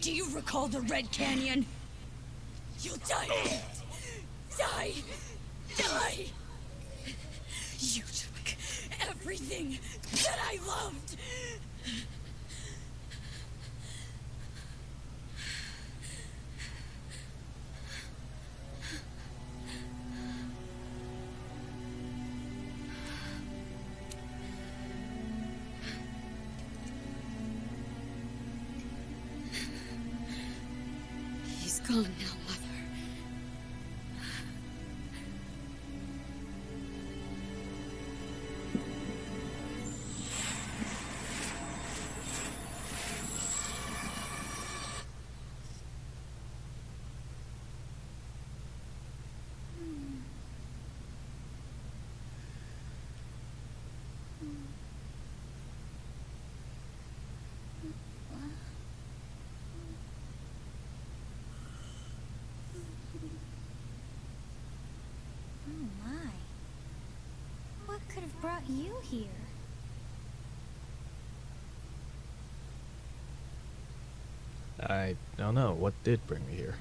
Do you recall the Red Canyon? You'll die in it. Die! Die! You took everything that I loved! Gone now, Mother. Could have brought you here. I don't know. What did bring me here?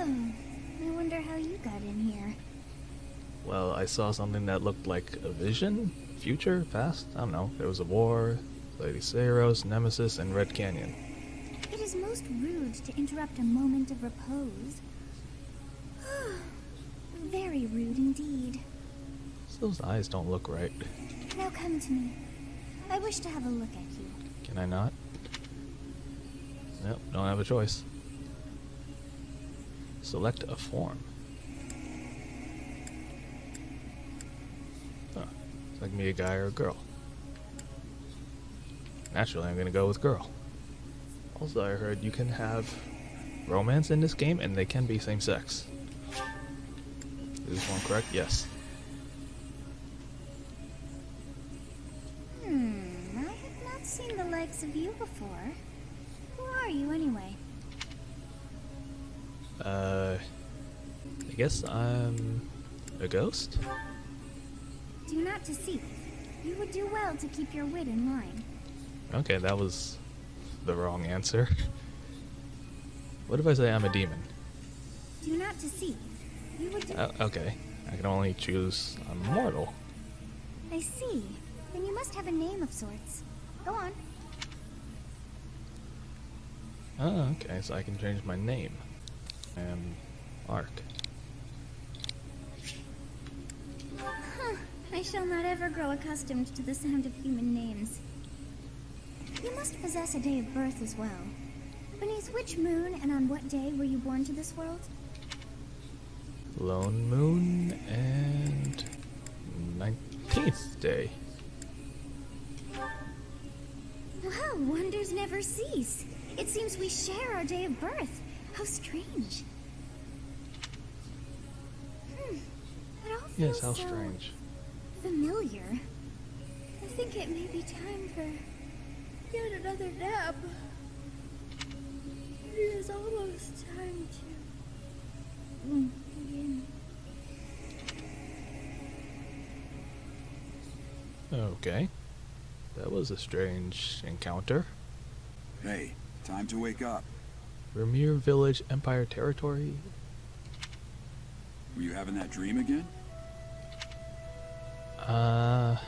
I wonder how you got in here. Well, I saw something that looked like a vision? Future? Past? I don't know. There was a war, Lady Saros, Nemesis, and Red Canyon. It is most rude to interrupt a moment of repose. Very rude indeed. Those eyes don't look right. Now come to me. I wish to have a look at you. Can I not? Nope, don't have a choice. Select a form. Huh. It's like me, a guy or a girl. Naturally, I'm gonna go with girl. Also, I heard you can have romance in this game and they can be same sex. Is this one correct? Yes. I have not seen the likes of you before. Who are you anyway? I guess I'm a ghost? Do not deceive. You would do well to keep your wit in line. Okay, that was the wrong answer. What if I say I'm a demon? Do not deceive. You would do... Okay, I can only choose a mortal. I see. Then you must have a name of sorts. Go on. Oh, okay, so I can change my name. Ark. I shall not ever grow accustomed to the sound of human names. You must possess a day of birth as well. Beneath which moon and on what day were you born to this world? Lone moon and 19th day. Well, wonders never cease. It seems we share our day of birth. How strange. It all feels Yes, how so strange. familiar. I think it may be time for yet another nap. It is almost time to begin. Okay. That was a strange encounter. Hey, time to wake up. Vermeer Village, Empire Territory. Were you having that dream again? I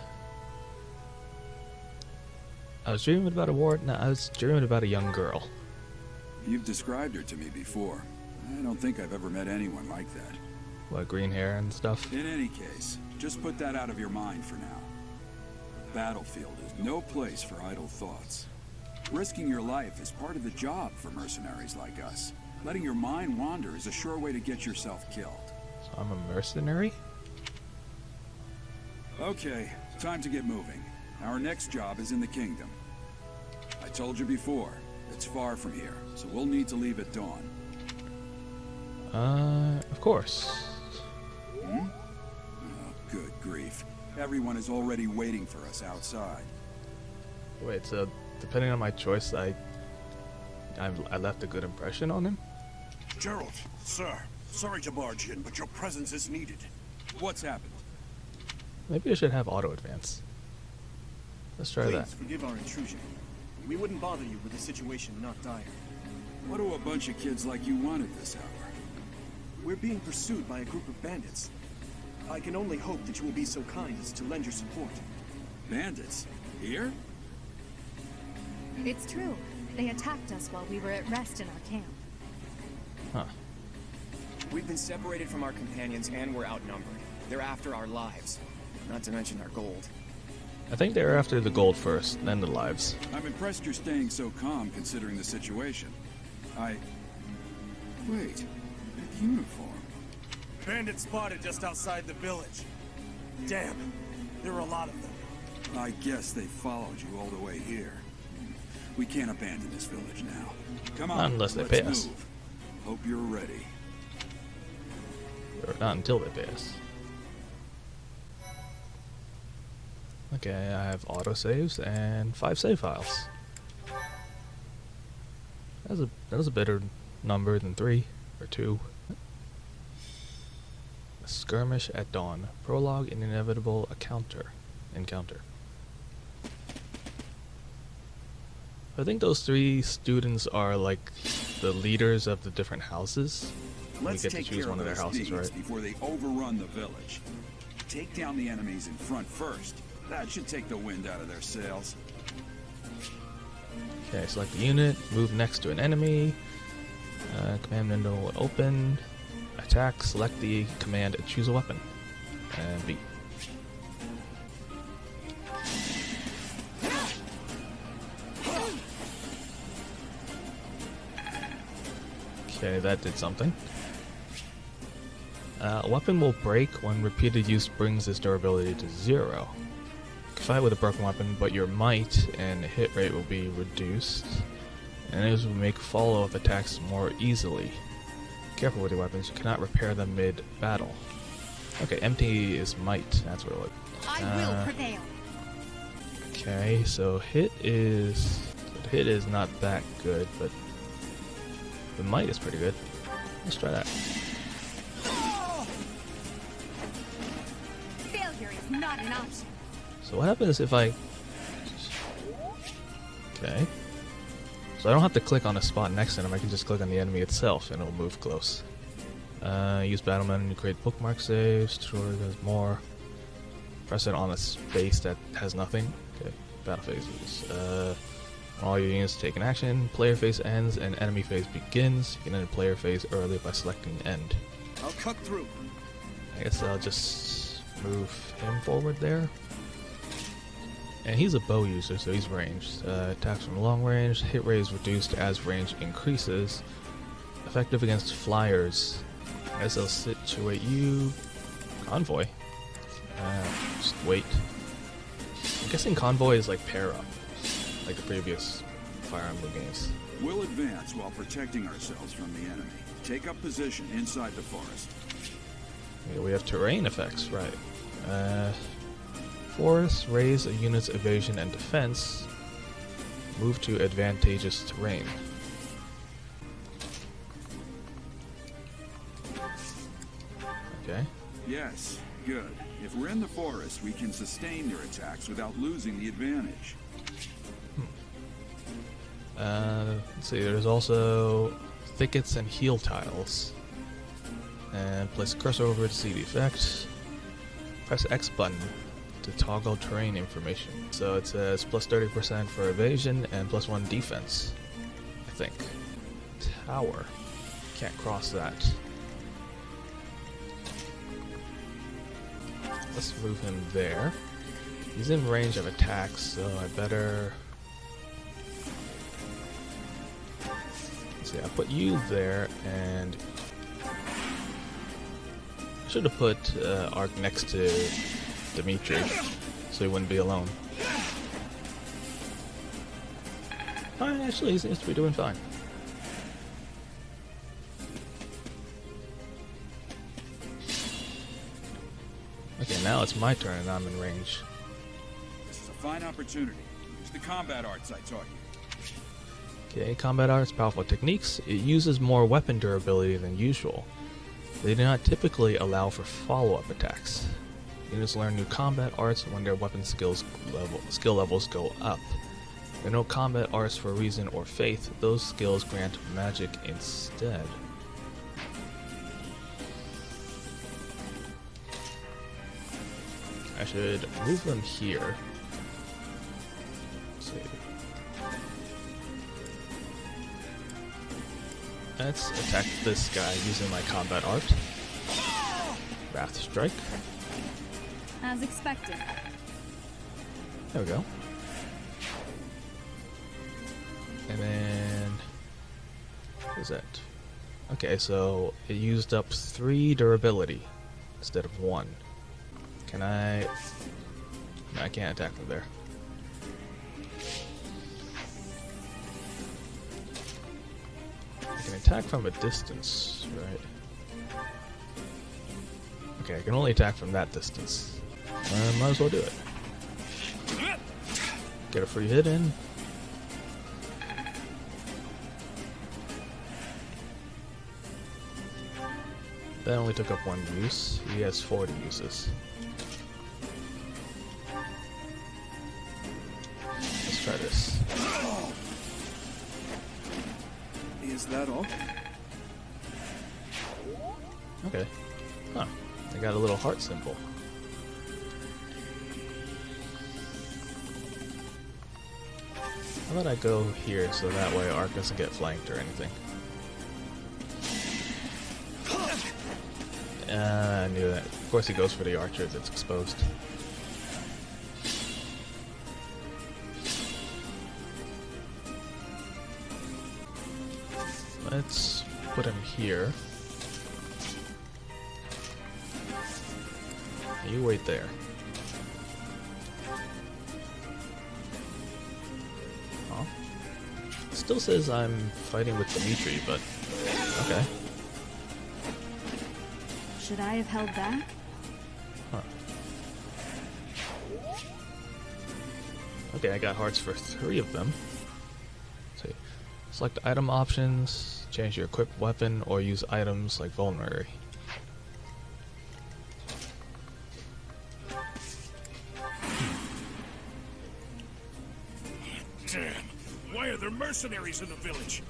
was dreaming about a war. No, I was dreaming about a young girl. You've described her to me before. I don't think I've ever met anyone like that. What, green hair and stuff? In any case, just put that out of your mind for now. The battlefield is no place for idle thoughts. Risking your life is part of the job for mercenaries like us. Letting your mind wander is a sure way to get yourself killed. So I'm a mercenary? Okay, time to get moving. Our next job is in the kingdom. I told you before, it's far from here, so we'll need to leave at dawn. Of course. Oh, good grief. Everyone is already waiting for us outside. Wait, so depending on my choice, I left a good impression on him? Gerald, sir, sorry to barge in, but your presence is needed. What's happened? Maybe I should have auto advance. Let's try that. Please forgive our intrusion. We wouldn't bother you with a situation not dire. What do a bunch of kids like you want at this hour? We're being pursued by a group of bandits. I can only hope that you will be so kind as to lend your support. Bandits? Here? It's true. They attacked us while we were at rest in our camp. Huh. We've been separated from our companions and we're outnumbered. They're after our lives, not to mention our gold. I think they were after the gold first, then the lives. I'm impressed you're staying so calm considering the situation. Wait, that uniform. Bandits spotted just outside the village. Damn, there are a lot of them. I guess they followed you all the way here. We can't abandon this village now. Come on, Unless they let's pay us. move. Hope you're ready. Or not until they pay us. Okay, I have autosaves and 5 save files. That was a better number than 3 or 2. A skirmish at dawn. Prologue and inevitable encounter. I think those 3 students are like the leaders of the different houses. Let's we get to take choose care one of of their those houses, thieves right? before they overrun the village. Take down the enemies in front first. That should take the wind out of their sails. Okay, select the unit, move next to an enemy, command window will open, attack, select the command and choose a weapon, and B. Okay, that did something. A weapon will break when repeated use brings its durability to 0. Fight with a broken weapon, but your might and hit rate will be reduced, and it will make follow-up attacks more easily. Careful with your weapons, you cannot repair them mid-battle. Okay, empty is might, that's what it was. I will prevail. Okay, so hit is not that good, but the might is pretty good. Let's try that. Failure is not an option. So what happens if I... Okay. So I don't have to click on a spot next to him, I can just click on the enemy itself and it'll move close. Use battle menu to create bookmark saves, tutorial does more. Press it on a space that has nothing. Okay, battle phases. All your units take an action, player phase ends and enemy phase begins. You can end player phase early by selecting end. I'll cut through. I guess I'll just move him forward there. And he's a bow user, so he's ranged. Attacks from long range, hit rate is reduced as range increases. Effective against flyers. I guess I'll situate you. Convoy. Just wait. I'm guessing convoy is like pair up, like the previous Fire Emblem games. We'll advance while protecting ourselves from the enemy. Take up position inside the forest. Yeah, we have terrain effects, right. Forest, raise a unit's evasion and defense. Move to advantageous terrain. Okay. Yes, good. If we're in the forest, we can sustain their attacks without losing the advantage. Let's see, there's also thickets and heal tiles. And place a cursor over it to see the effect. Press X button to toggle terrain information. So it says plus 30% for evasion and plus 1 defense, I think. Tower. Can't cross that. Let's move him there. He's in range of attacks, so I better... Let's see, I put you there, and... I should have put Ark next to Dimitri, so he wouldn't be alone. Oh, actually, he seems to be doing fine. Okay, now it's my turn and I'm in range. This is a fine opportunity. Use the combat arts I taught you. Okay, combat arts, powerful techniques. It uses more weapon durability than usual. They do not typically allow for follow-up attacks. Units learn new combat arts when their weapon skill levels go up. There are no combat arts for reason or faith. Those skills grant magic instead. I should move them here. Let's see. Let's attack this guy using my combat art. Wrath Strike. As expected. There we go. And then... what is that? Okay, so it used up 3 durability instead of 1. Can I... no, I can't attack from there. I can attack from a distance, right? Okay, I can only attack from that distance. Might as well do it. Get a free hit in. That only took up 1 use. He has 40 uses. Let's try this. Is that all? Okay. Huh. I got a little heart symbol. How about I go here so that way Ark doesn't get flanked or anything? I knew that. Of course he goes for the archer that's exposed. Let's put him here. You wait there. Oh. Still says I'm fighting with Dimitri, but okay. Should I have held back? Huh. Okay, I got hearts for 3 of them. Let's see. Select item options, change your equipped weapon, or use items like vulnerary. Damn. Why are there mercenaries in the village?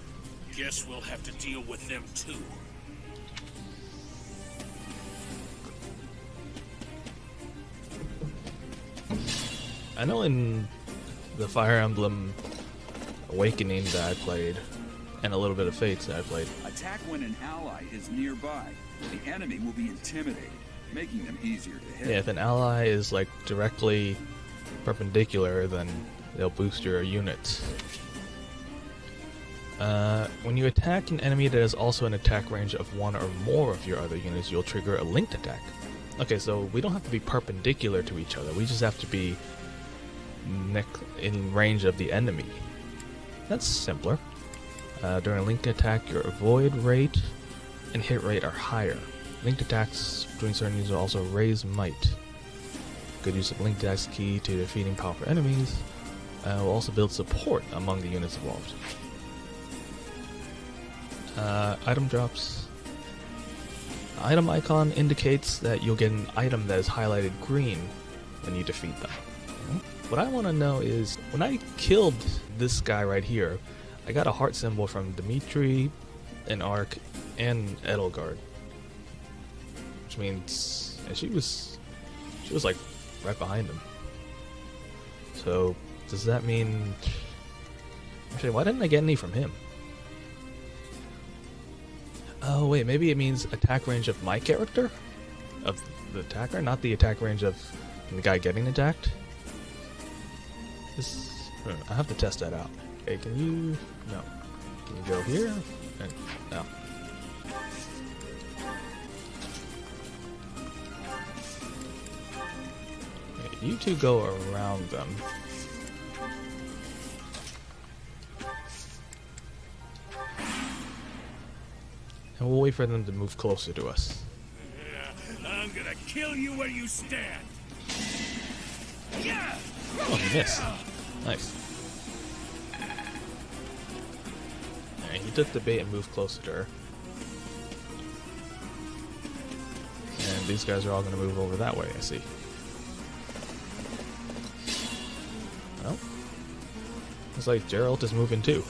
Guess we'll have to deal with them too. I know in the Fire Emblem Awakening that I played, and a little bit of Fates that I played. Attack when an ally is nearby. The enemy will be intimidated, making them easier to hit. Yeah, if an ally is like directly perpendicular, then they'll boost your units. When you attack an enemy that is also in attack range of 1 or more of your other units, you'll trigger a linked attack. Okay, so we don't have to be perpendicular to each other, we just have to be in range of the enemy. That's simpler. During a linked attack, your avoid rate and hit rate are higher. Linked attacks between certain units will also raise might. Good use of linked attacks key to defeating powerful enemies. Will also build support among the units involved. Item drops. Item icon indicates that you'll get an item that is highlighted green when you defeat them. What I want to know is, when I killed this guy right here, I got a heart symbol from Dimitri and Ark and Edelgard. Which means, and she was like right behind him. So, does that mean... Actually, why didn't I get any from him? Oh wait, maybe it means attack range of my character? Of the attacker, not the attack range of the guy getting attacked? I have to test that out. Okay, can you... No. Can you go here? No. Okay, you two go around them. And we'll wait for them to move closer to us. I'm gonna kill you where you stand. Yeah. Oh, he missed. Nice. Alright, he took the bait and moved closer to her. And these guys are all going to move over that way, I see. Well, looks like Geralt is moving too.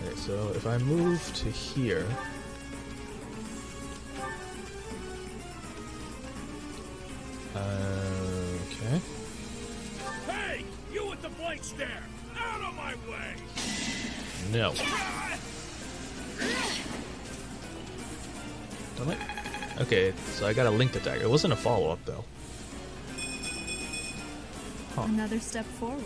Okay, so if I move to here... Okay. Hey, you with the blank stare! Out of my way! No. Don't I? Okay, so I got a linked attack. It wasn't a follow-up though. Huh. Another step forward.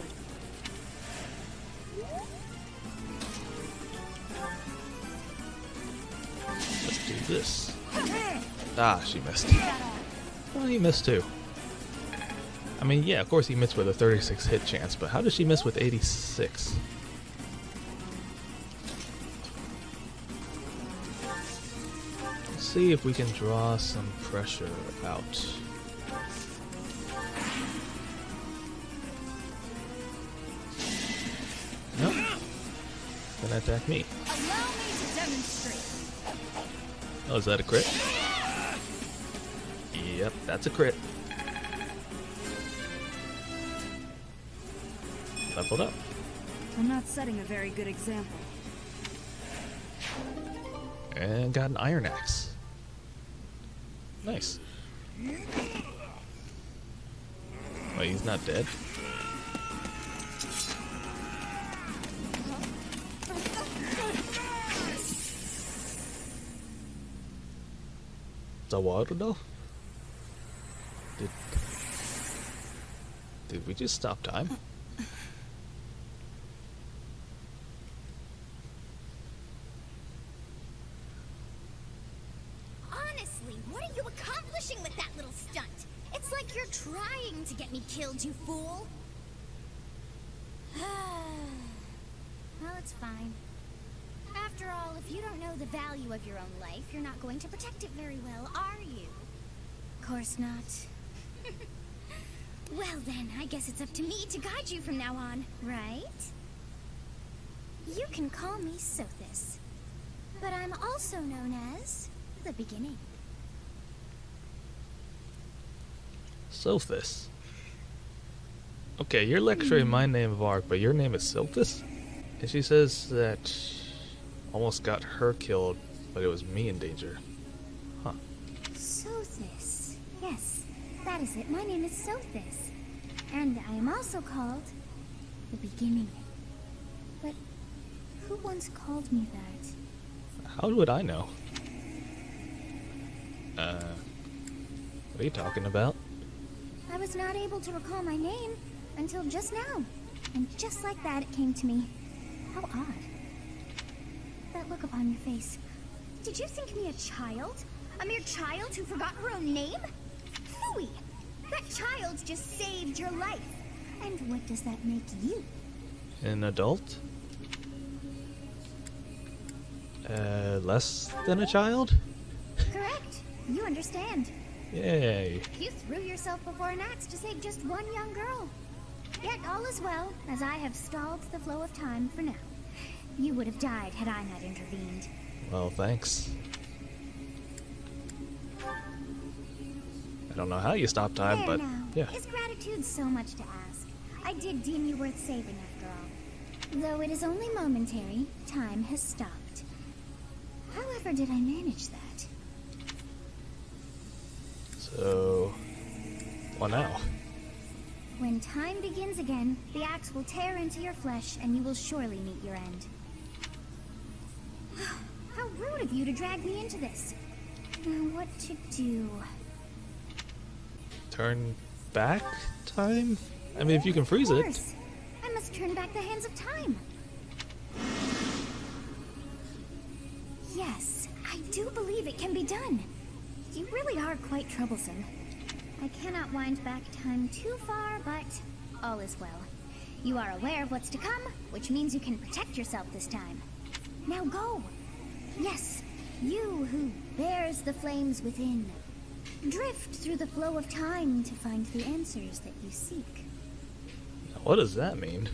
Let's do this. Ah, she missed. Well, he missed too. I mean, yeah, of course he missed with a 36 hit chance, but how did she miss with 86? Let's see if we can draw some pressure out. No. Gonna attack me. Allow me to demonstrate. Oh, is that a crit? Yep, that's a crit. Leveled up. I'm not setting a very good example. And got an iron axe. Nice. Wait, he's not dead? The water though? Did we just stop time? Honestly, what are you accomplishing with that little stunt? It's like you're trying to get me killed, you fool. Well, it's fine. After all, if you don't know the value of your own life, you're not going to protect it very well, are you? Of course not. Well then, I guess it's up to me to guide you from now on, right? You can call me Sothis, but I'm also known as the Beginning. Sothis. Okay, you're lecturing my name of Ark, but your name is Sothis? And she says that almost got her killed, but it was me in danger. Huh. Sothis. Yes, that is it. My name is Sothis. And I am also called the Beginning. But who once called me that? How would I know? What are you talking about? I was not able to recall my name until just now. And just like that, it came to me. How odd. That look upon your face. Did you think me a child? A mere child who forgot her own name? Phooey! That child just saved your life. And what does that make you? An adult? Less than a child? Correct. You understand. Yay. You threw yourself before an axe to save just one young girl. Yet all is well, as I have stalled the flow of time for now. You would have died had I not intervened. Well, thanks. I don't know how you stop time, There but now. yeah. Is gratitude so much to ask? I did deem you worth saving after all. Though it is only momentary, time has stopped. However did I manage that? So, what now? When time begins again, the axe will tear into your flesh and you will surely meet your end. How rude of you to drag me into this. Now what to do? Turn back time? I mean, if you can freeze Of it. course. I must turn back the hands of time. Yes, I do believe it can be done. You really are quite troublesome. I cannot wind back time too far, but all is well. You are aware of what's to come, which means you can protect yourself this time. Now go. Yes, you who bears the flames within. Drift through the flow of time to find the answers that you seek. What does that mean?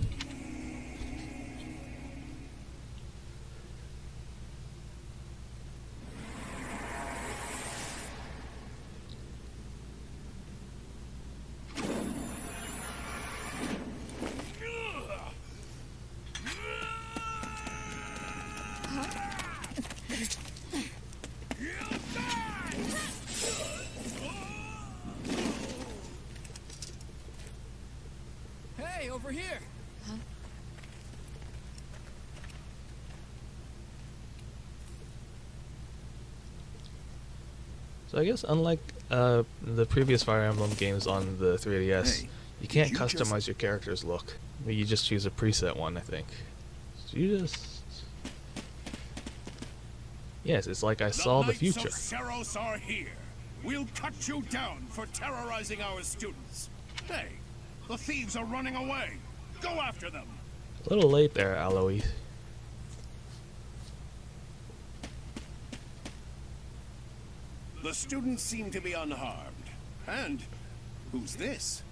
Hey, over here! So I guess unlike the previous Fire Emblem games on the 3DS, Hey, you can't did you just- customize your character's look. I mean, you just choose a preset one, I think. So you just... Yes, it's like I saw the Knights future. of Seros are here. We'll cut you down for terrorizing our students. Hey, the thieves are running away. Go after them. A little late there, Aloy. The students seem to be unharmed. And who's this?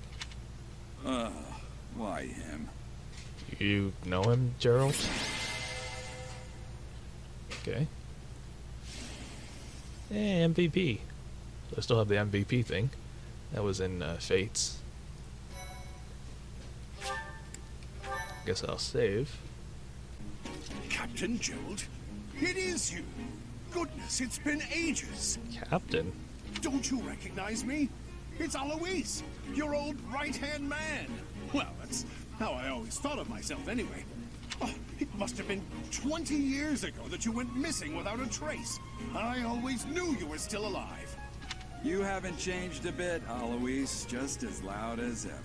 Why him? You know him, Gerald? Okay. Hey, MVP. So I still have the MVP thing. That was in Fates. Guess I'll save. Captain Gerald? It is you. Goodness, it's been ages. Captain? Don't you recognize me? It's Alois, your old right-hand man. Well, that's how I always thought of myself anyway. Oh, it must have been 20 years ago that you went missing without a trace. I always knew you were still alive. You haven't changed a bit, Alois. Just as loud as ever.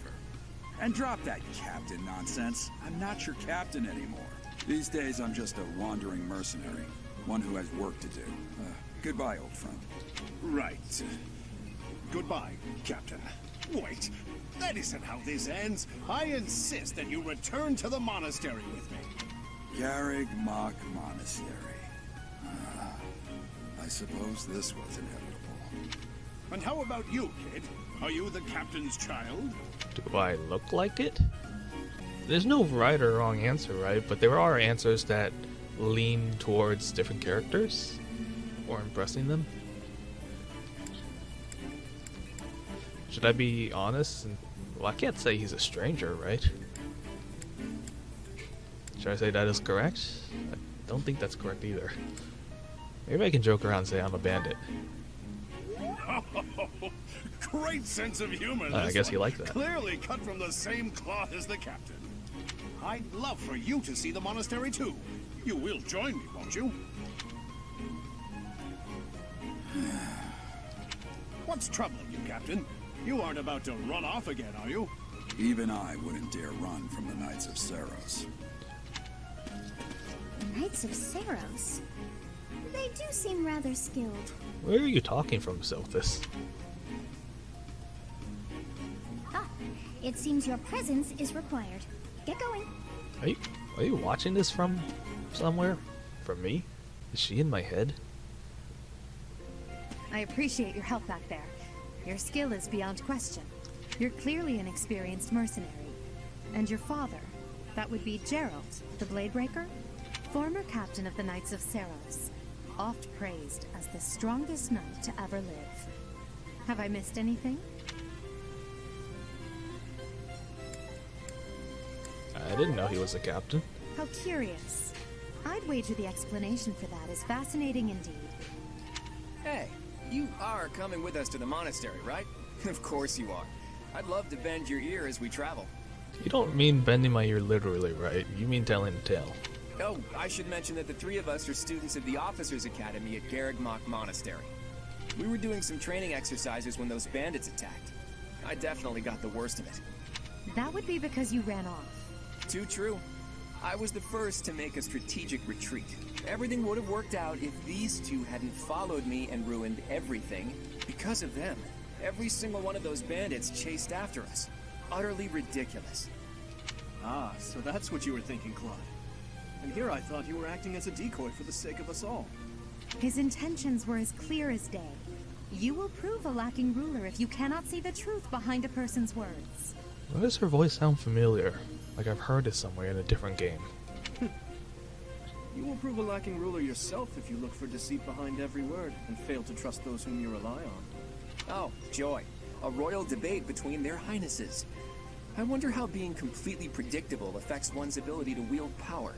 And drop that captain nonsense. I'm not your captain anymore. These days, I'm just a wandering mercenary. One who has work to do. Goodbye, old friend. Right. Goodbye, Captain. Wait, that isn't how this ends. I insist that you return to the monastery with me. Garrig Mach Monastery. I suppose this was inevitable. And how about you, kid? Are you the captain's child? Do I look like it? There's no right or wrong answer, right? But there are answers that lean towards different characters or impressing them. Should I be honest? Well, I can't say he's a stranger, right? Should I say that is correct? I don't think that's correct either. Maybe I can joke around and say I'm a bandit. Great sense of humor. I this guess one. you like that. Clearly cut from the same cloth as the captain. I'd love for you to see the monastery too. You will join me, won't you? What's troubling you, Captain? You aren't about to run off again, are you? Even I wouldn't dare run from the Knights of Seros. The Knights of Seros. They do seem rather skilled. Where are you talking from, Sothis? Ah, it seems your presence is required. Get going. Are you watching this from somewhere? From me? Is she in my head? I appreciate your help back there. Your skill is beyond question. You're clearly an experienced mercenary. And your father, that would be Gerald, the Bladebreaker, former captain of the Knights of Seros, oft praised as the strongest knight to ever live. Have I missed anything? I didn't know he was a captain. How curious. I'd wager the explanation for that is fascinating indeed. Hey, you are coming with us to the monastery, right? Of course you are. I'd love to bend your ear as we travel. You don't mean bending my ear literally, right? You mean telling a tale. Oh, I should mention that the three of us are students of the Officers Academy at Garrigmach Monastery. We were doing some training exercises when those bandits attacked. I definitely got the worst of it. That would be because you ran off. Too true. I was the first to make a strategic retreat. Everything would have worked out if these two hadn't followed me and ruined everything. Because of them, every single one of those bandits chased after us. Utterly ridiculous. Ah, so that's what you were thinking, Claude. And here I thought you were acting as a decoy for the sake of us all. His intentions were as clear as day. You will prove a lacking ruler if you cannot see the truth behind a person's words. Why does her voice sound familiar? Like I've heard it somewhere in a different game. You will prove a lacking ruler yourself if you look for deceit behind every word and fail to trust those whom you rely on. Oh, joy. A royal debate between their highnesses. I wonder how being completely predictable affects one's ability to wield power.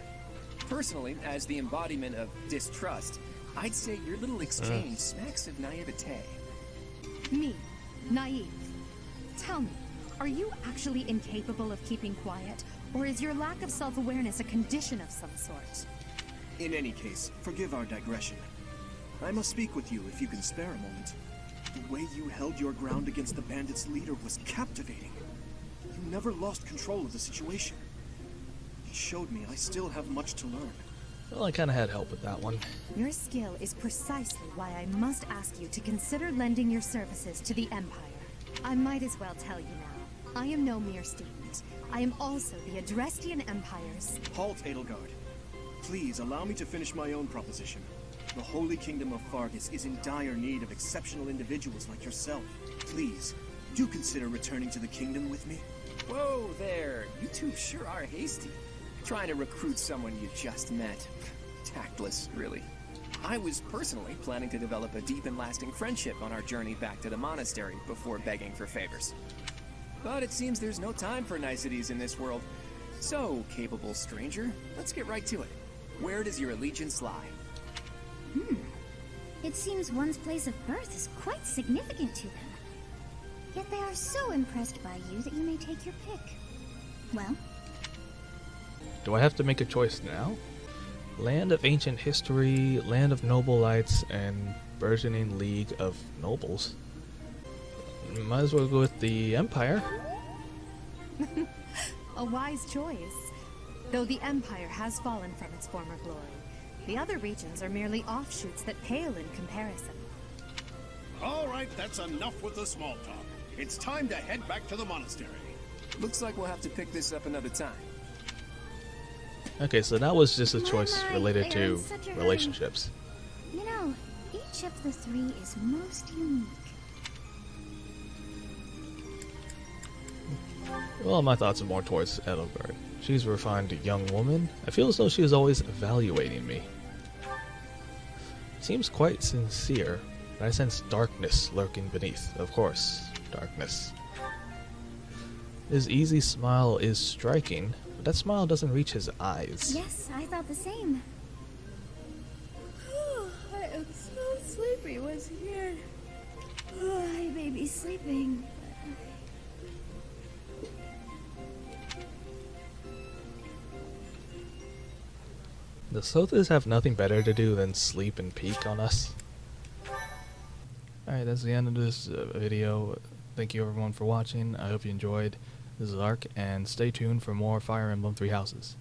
Personally, as the embodiment of distrust, I'd say your little exchange smacks of naivete. Me, naive. Tell me, are you actually incapable of keeping quiet, or is your lack of self-awareness a condition of some sort? In any case, forgive our digression. I must speak with you if you can spare a moment. The way you held your ground against the bandits' leader was captivating. You never lost control of the situation. It showed me I still have much to learn. Well, I kinda had help with that one. Your skill is precisely why I must ask you to consider lending your services to the Empire. I might as well tell you now, I am no mere student. I am also the Adrestian Empire's... Halt, Edelgard. Please allow me to finish my own proposition. The Holy Kingdom of Fargus is in dire need of exceptional individuals like yourself. Please, do consider returning to the kingdom with me. Whoa there, you two sure are hasty. Trying to recruit someone you just met. Tactless, really. I was personally planning to develop a deep and lasting friendship on our journey back to the monastery before begging for favors. But it seems there's no time for niceties in this world. So, capable stranger, let's get right to it. Where does your allegiance lie? It seems one's place of birth is quite significant to them. Yet they are so impressed by you that you may take your pick. Well, Do I have to make a choice now? Land of ancient history, land of noble lights, and burgeoning league of nobles. Might as well go with the Empire. A wise choice. Though the Empire has fallen from its former glory, the other regions are merely offshoots that pale in comparison. All right, that's enough with the small talk. It's time to head back to the monastery. Looks like we'll have to pick this up another time. Okay, so that was just a choice My, related they are in to such a hurry. relationships. you know, each of the three is most unique. Well, my thoughts are more towards Edelgard. She's a refined young woman. I feel as though she is always evaluating me. Seems quite sincere, but I sense darkness lurking beneath. Of course, darkness. His easy smile is striking, but that smile doesn't reach his eyes. Yes, I thought the same. I am so sleepy once again. I may be sleeping. The Sothis have nothing better to do than sleep and peek on us. Alright, that's the end of this video. Thank you everyone for watching. I hope you enjoyed. This is Ark, and stay tuned for more Fire Emblem Three Houses.